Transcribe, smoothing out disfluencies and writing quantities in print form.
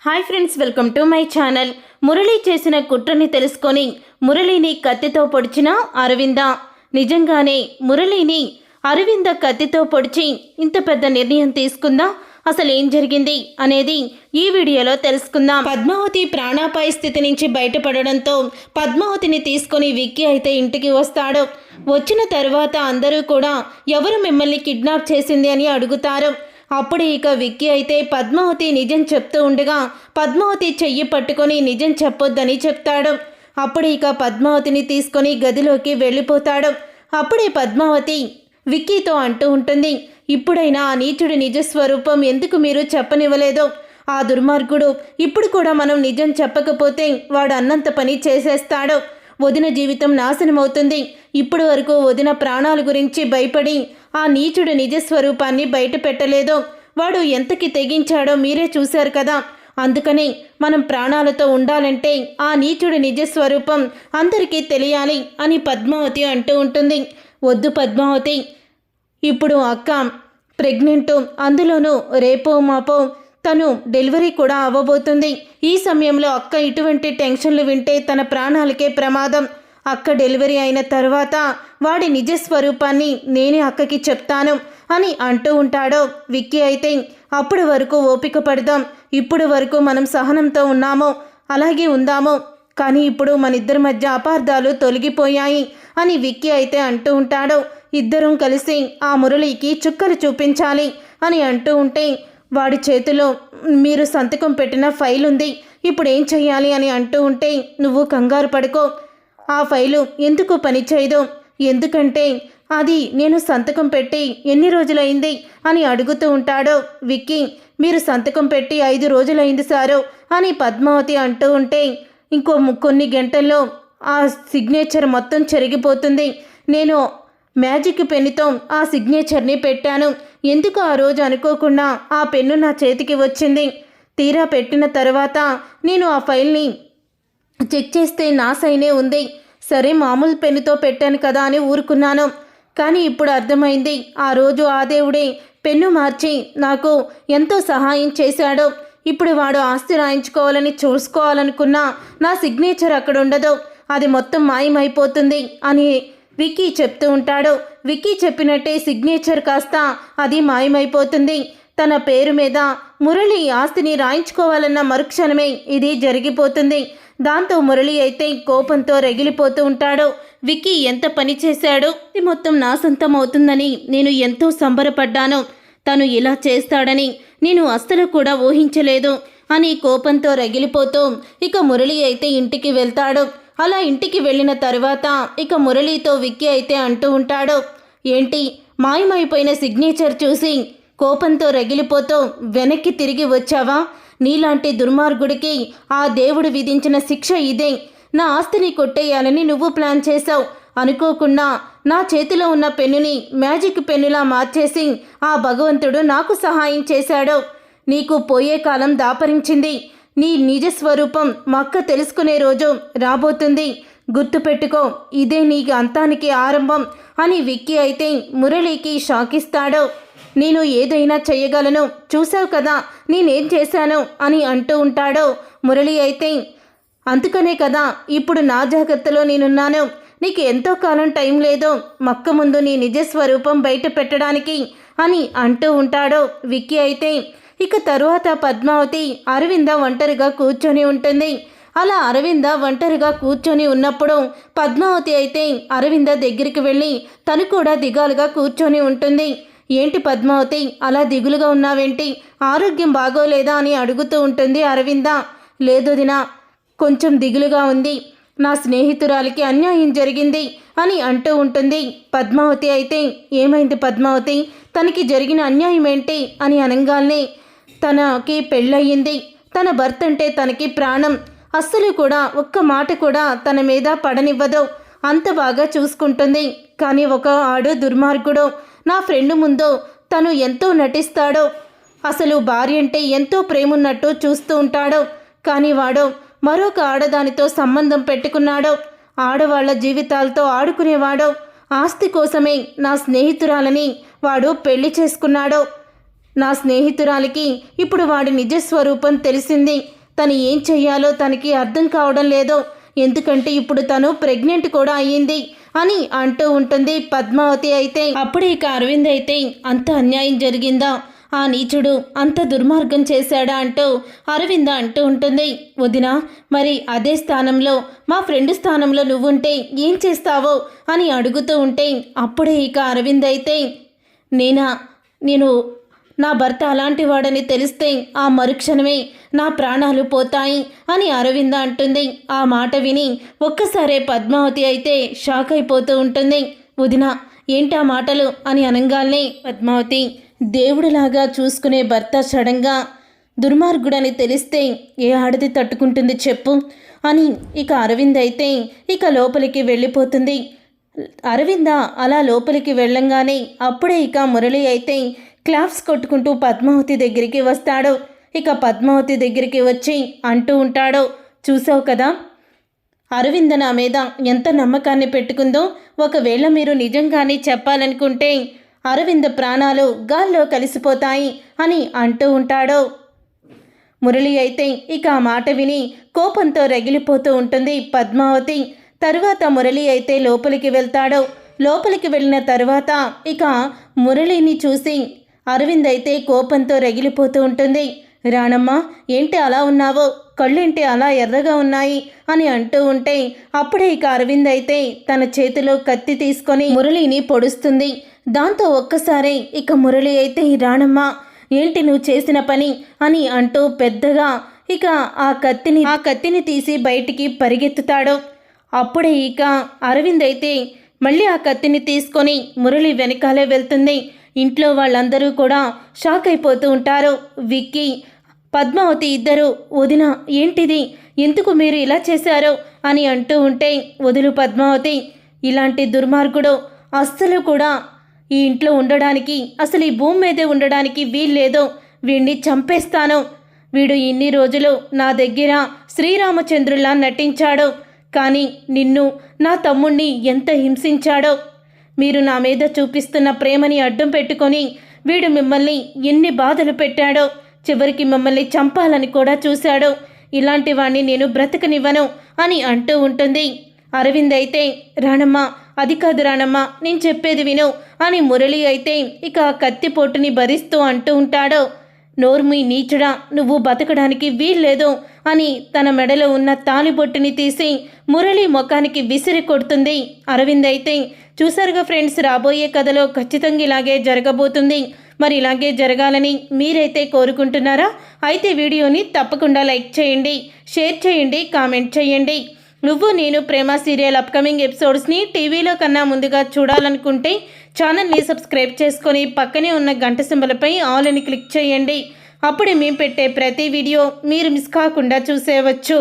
Hi friends, welcome to my channel. Murali చేసిన కుట్రని తెలుసుకొని మురళిని కత్తితో పొడిచిన అరవింద. నిజంగానే మురళిని అరవింద కత్తితో పొడిచి ఇంత పెద్ద నిర్ణయం తీసుకుందా? అసలు ఏం జరిగింది అనేది ఈ వీడియోలో తెలుసుకుందాం. పద్మావతి ప్రాణాపాయ స్థితి నుంచి బయటపడడంతో పద్మావతిని తీసుకొని విక్కీ అయితే ఇంటికి వస్తాడు. వచ్చిన తర్వాత అందరూ కూడా ఎవరు మిమ్మల్ని కిడ్నాప్ చేసింది అని అడుగుతారు. అప్పుడు ఇక విక్కీ అయితే పద్మావతి నిజం చెప్తూ ఉండగా పద్మావతి చెయ్యి పట్టుకొని నిజం చెప్పొద్దని చెప్తాడు. అప్పుడు ఇక పద్మావతిని తీసుకొని గదిలోకి వెళ్ళిపోతాడు. అప్పుడే పద్మావతి విక్కీతో అంటూ ఉంటుంది, ఇప్పుడైనా ఆ నీచుడి నిజస్వరూపం ఎందుకు మీరు చెప్పనివ్వలేదో? ఆ దుర్మార్గుడు ఇప్పుడు కూడా మనం నిజం చెప్పకపోతే వాడు అన్నంత పని చేసేస్తాడు. వదిన జీవితం నాశనమవుతుంది. ఇప్పుడు వరకు వదిన ప్రాణాల గురించి భయపడి ఆ నీచుడు నిజస్వరూపాన్ని బయట పెట్టలేదో వాడు ఎంతకి తెగించాడో మీరే చూశారు కదా. అందుకని మనం ప్రాణాలతో ఉండాలంటే ఆ నీచుడు నిజస్వరూపం అందరికీ తెలియాలి అని పద్మావతి అంటూ ఉంటుంది. వద్దు పద్మావతి, ఇప్పుడు అక్క ప్రెగ్నెంట్, అందులోనూ రేపో మాపో తను డెలివరీ కూడా అవ్వబోతుంది. ఈ సమయంలో అక్క ఇటువంటి టెన్షన్లు వింటే తన ప్రాణాలకే ప్రమాదం. అక్క డెలివరీ అయిన తర్వాత వాడి నిజస్వరూపాన్ని నేనే అక్కకి చెప్తాను అని అంటూ ఉంటాడో విక్కీ అయితే అప్పటి వరకు ఓపిక పడదాం, ఇప్పుడు వరకు మనం సహనంతో ఉన్నాము, అలాగే ఉందాము, కానీ ఇప్పుడు మన ఇద్దరి మధ్య అపార్థాలు తొలగిపోయాయి అని విక్కీ అయితే అంటూ ఉంటాడు. ఇద్దరం కలిసి ఆ మురళికి చుక్కలు చూపించాలి అని అంటూ ఉంటే వాడి చేతిలో మీరు సంతకం పెట్టిన ఫైల్ ఉంది, ఇప్పుడు ఏం చెయ్యాలి అని అంటూ ఉంటే నువ్వు కంగారు పడుకో, ఆ ఫైలు ఎందుకు పనిచేయదు, ఎందుకంటే అది నేను సంతకం పెట్టి ఎన్ని రోజులైంది అని అడుగుతూ ఉంటాడో విక్కీ. మీరు సంతకం పెట్టి 5 రోజులైంది సారు అని పద్మావతి అంటూ ఉంటే ఇంకో కొన్ని గంటల్లో ఆ సిగ్నేచర్ మొత్తం చెరిగిపోతుంది. నేను మ్యాజిక్ పెన్నుతో ఆ సిగ్నేచర్ని పెట్టాను. ఎందుకు ఆ రోజు అనుకోకుండా ఆ పెన్ను నా చేతికి వచ్చింది. తీరా పెట్టిన తర్వాత నేను ఆ ఫైల్ని చెక్ చేస్తే నా సైనే ఉంది. సరే మామూలు పెన్నుతో పెట్టాను కదా అని ఊరుకున్నాను. కానీ ఇప్పుడు అర్థమైంది, ఆ రోజు ఆ దేవుడే పెన్ను మార్చి నాకు ఎంతో సహాయం చేశాడో. ఇప్పుడు వాడు ఆస్తి రాయించుకోవాలని చూసుకోవాలనుకున్నా నా సిగ్నేచర్ అక్కడ ఉండదు, అది మొత్తం మాయమైపోతుంది అని విక్కీ చెప్తూ ఉంటాడు. విక్కీ చెప్పినట్టే సిగ్నేచర్ కాస్త అది మాయమైపోతుంది. తన పేరు మీద మురళి ఆస్తిని రాయించుకోవాలన్న మరుక్షణమే ఇది జరిగిపోతుంది. దాంతో మురళి అయితే కోపంతో రగిలిపోతూ ఉంటాడు. విక్కీ ఎంత పని చేశాడో, ఇది మొత్తం నా సొంతం అవుతుందని నేను ఎంతో సంబరపడ్డాను, తను ఇలా చేస్తాడని నేను అస్సలు కూడా ఊహించలేదు అని కోపంతో రగిలిపోతూ ఇక మురళి అయితే ఇంటికి వెళ్తాడు. అలా ఇంటికి వెళ్ళిన తర్వాత ఇక మురళితో విక్కీ అయితే అంటూ ఉంటాడు, ఏంటి మాయమైపోయిన సిగ్నేచర్ చూసి కోపంతో రగిలిపోతూ వెనక్కి తిరిగి వచ్చావా? నీలాంటి దుర్మార్గుడికి ఆ దేవుడు విధించిన శిక్ష ఇదే. నా ఆస్తిని కొట్టేయాలని నువ్వు ప్లాన్ చేశావు. అనుకోకుండా నా చేతిలో ఉన్న పెన్నుని మ్యాజిక్ పెన్నులా మార్చేసి ఆ భగవంతుడు నాకు సహాయం చేశాడు. నీకు పోయే కాలం దాపరించింది. నీ నిజస్వరూపం మా అక్క తెలుసుకునే రోజు రాబోతుంది, గుర్తుపెట్టుకో, ఇదే నీకు అంతానికి ఆరంభం అని విక్కీ అయితే మురళికి షాక్ ఇస్తాడు. నేను ఏదైనా చెయ్యగలను, చూసావు కదా నేనేం చేశాను అని అంటూ ఉంటాడో మురళి అయితే అందుకనే కదా ఇప్పుడు నా జాగ్రత్తలో నేనున్నాను, నీకు ఎంతో కాలం టైం లేదో మక్క ముందు నీ నిజస్వరూపం బయట పెట్టడానికి అని అంటూ ఉంటాడో విక్కీ అయితే. ఇక తరువాత పద్మావతి అరవింద ఒంటరిగా కూర్చొని ఉంటుంది. అలా అరవింద ఒంటరిగా కూర్చొని ఉన్నప్పుడు పద్మావతి అయితే అరవింద దగ్గరికి వెళ్ళి తను కూడా దిగాలుగా కూర్చొని ఉంటుంది. ఏంటి పద్మావతి అలా దిగులుగా ఉన్నావేంటి, ఆరోగ్యం బాగోలేదా అని అడుగుతూ ఉంటుంది అరవింద. లేదు దినా, కొంచెం దిగులుగా ఉంది, నా స్నేహితురాలికి అన్యాయం జరిగింది అని అంటూ ఉంటుంది. పద్మావతి అయితే ఏమైంది పద్మావతి, తనకి జరిగిన అన్యాయం ఏంటి అని అనగానే తనకి పెళ్ళయింది, తన భర్త అంటే తనకి ప్రాణం, అస్సలు కూడా ఒక్క మాట కూడా తన మీద పడనివ్వదు, అంత బాగా చూసుకుంటుంది. కానీ ఒక ఆడు దుర్మార్గుడు నా ఫ్రెండ్ ముందు తను ఎంతో నటిస్తాడో, అసలు భార్య అంటే ఎంతో ప్రేమున్నట్టు చూస్తూ ఉంటాడు, కానీ వాడు మరొక ఆడదానితో సంబంధం పెట్టుకున్నాడు, ఆడవాళ్ల జీవితాలతో ఆడుకునేవాడు, ఆస్తి కోసమే నా స్నేహితురాలని వాడు పెళ్లి చేసుకున్నాడు. నా స్నేహితురాలికి ఇప్పుడు వాడి నిజస్వరూపం తెలిసింది. తను ఏం చెయ్యాలో తనకి అర్థం కావడం లేదు. ఎందుకంటే ఇప్పుడు తను ప్రెగ్నెంట్ కూడా అయ్యింది అని అంటూ ఉంటుంది పద్మావతి. అయితే అప్పుడు ఇక అరవింద్ అయితే అంత అన్యాయం జరిగిందా, ఆ నీచుడు అంత దుర్మార్గం చేశాడా అంటూ అరవింద అంటూ ఉంటుంది. వదినా, మరి అదే స్థానంలో మా ఫ్రెండ్ స్థానంలో నువ్వుంటే ఏం చేస్తావో అని అడుగుతూ ఉంటే అప్పుడే ఇక అరవింద్ అయితే నేను నా భర్త అలాంటి వాడని తెలిస్తే ఆ మరుక్షణమే నా ప్రాణాలు పోతాయి అని అరవింద అంటుంది. ఆ మాట విని ఒక్కసారే పద్మావతి అయితే షాక్ అయిపోతూ ఉంటుంది. వదిన, ఏంటా మాటలు అని అనగానే పద్మావతి, దేవుడిలాగా చూసుకునే భర్త సడన్గా దుర్మార్గుడని తెలిస్తే ఏ ఆడది తట్టుకుంటుంది చెప్పు అని ఇక అరవింద్ అయితే ఇక లోపలికి వెళ్ళిపోతుంది. అరవింద అలా లోపలికి వెళ్ళంగానే అప్పుడే ఇక మురళి అయితే క్లాప్స్ కొట్టుకుంటూ పద్మావతి దగ్గరికి వస్తాడు. ఇక పద్మావతి దగ్గరికి వచ్చి అంటూ ఉంటాడు, చూసావు కదా అరవింద నా మీద ఎంత నమ్మకాన్ని పెట్టుకుందో. ఒకవేళ మీరు నిజంగానే చెప్పాలనుకుంటే అరవింద ప్రాణాలు గాల్లో కలిసిపోతాయి అని అంటూ ఉంటాడు. మురళి అయితే ఇక ఆ మాట విని కోపంతో రగిలిపోతూ ఉంటుంది పద్మావతి. తరువాత మురళి అయితే లోపలికి వెళ్తాడు. లోపలికి వెళ్ళిన తరువాత ఇక మురళిని చూసి అరవింద్ అయితే కోపంతో రగిలిపోతూ ఉంటుంది. రాణమ్మ, ఏంటి అలా ఉన్నావో, కళ్ళేంటి అలా ఎర్రగా ఉన్నాయి అని అంటూ ఉంటే అప్పుడే ఇక అరవింద్ అయితే తన చేతిలో కత్తి తీసుకొని మురళిని పొడుస్తుంది. దాంతో ఒక్కసారే ఇక మురళి అయితే రాణమ్మ, ఏంటి నువ్వు చేసిన పని అని అంటూ పెద్దగా ఇక ఆ కత్తిని తీసి బయటికి పరిగెత్తుతాడు. అప్పుడే ఇక అరవింద్ అయితే మళ్ళీ ఆ కత్తిని తీసుకొని మురళి వెనకాలే వెళ్తుంది. ఇంట్లో వాళ్ళందరూ కూడా షాక్ అయిపోతూ ఉంటారు. విక్కీ, పద్మావతి ఇద్దరు, వదిన ఏంటిది, ఎందుకు మీరు ఇలా చేశారో అని అంటూ ఉంటే, వదులు పద్మావతి, ఇలాంటి దుర్మార్గుడు అస్సలు కూడా ఈ ఇంట్లో ఉండడానికి, అసలు ఈ భూమి మీదే ఉండడానికి వీల్లేదు. వీడిని చంపేస్తాను. వీడు ఇన్ని రోజులు నా దగ్గర శ్రీరామచంద్రులా నటించాడు. కానీ నిన్ను, నా తమ్ముణ్ణి ఎంత హింసించాడో. మీరు నా మీద చూపిస్తున్న ప్రేమని అడ్డం పెట్టుకొని వీడు మిమ్మల్ని ఎన్ని బాధలు పెట్టాడో. చివరికి మిమ్మల్ని చంపాలని కూడా చూశాడు. ఇలాంటి వాణ్ణి నేను బ్రతకనివ్వను అని అంటూ ఉంటుంది. అరవింద్ అయితే రాణమ్మ, అది కాదు రాణమ్మ, నేను చెప్పేది విను అని మురళి అయితే ఇక కత్తిపోటుని భరిస్తూ అంటూ ఉంటాడు. నోర్మి నీచుడా, నువ్వు బతకడానికి వీల్లేదు అని తన మెడలో ఉన్న తాలిబొట్టుని తీసి మురళి ముఖానికి విసిరి కొడుతుంది. అరవింద్ అయితే చూసారుగా ఫ్రెండ్స్, రాబోయే కథలో ఖచ్చితంగా ఇలాగే జరగబోతుంది. మరి ఇలాగే జరగాలని మీరైతే కోరుకుంటున్నారా? అయితే వీడియోని తప్పకుండా లైక్ చేయండి, షేర్ చేయండి, కామెంట్ చేయండి. నువ్వు నేను ప్రేమ సీరియల్ అప్కమింగ్ ఎపిసోడ్స్ని టీవీలో కన్నా ముందుగా చూడాలనుకుంటే ఛానల్ని సబ్స్క్రైబ్ చేసుకొని పక్కనే ఉన్న గంట సింబల్పై ఆల్ అని క్లిక్ చేయండి. అప్పుడే మేము పెట్టే ప్రతి వీడియో మీరు మిస్ కాకుండా చూసేయవచ్చు.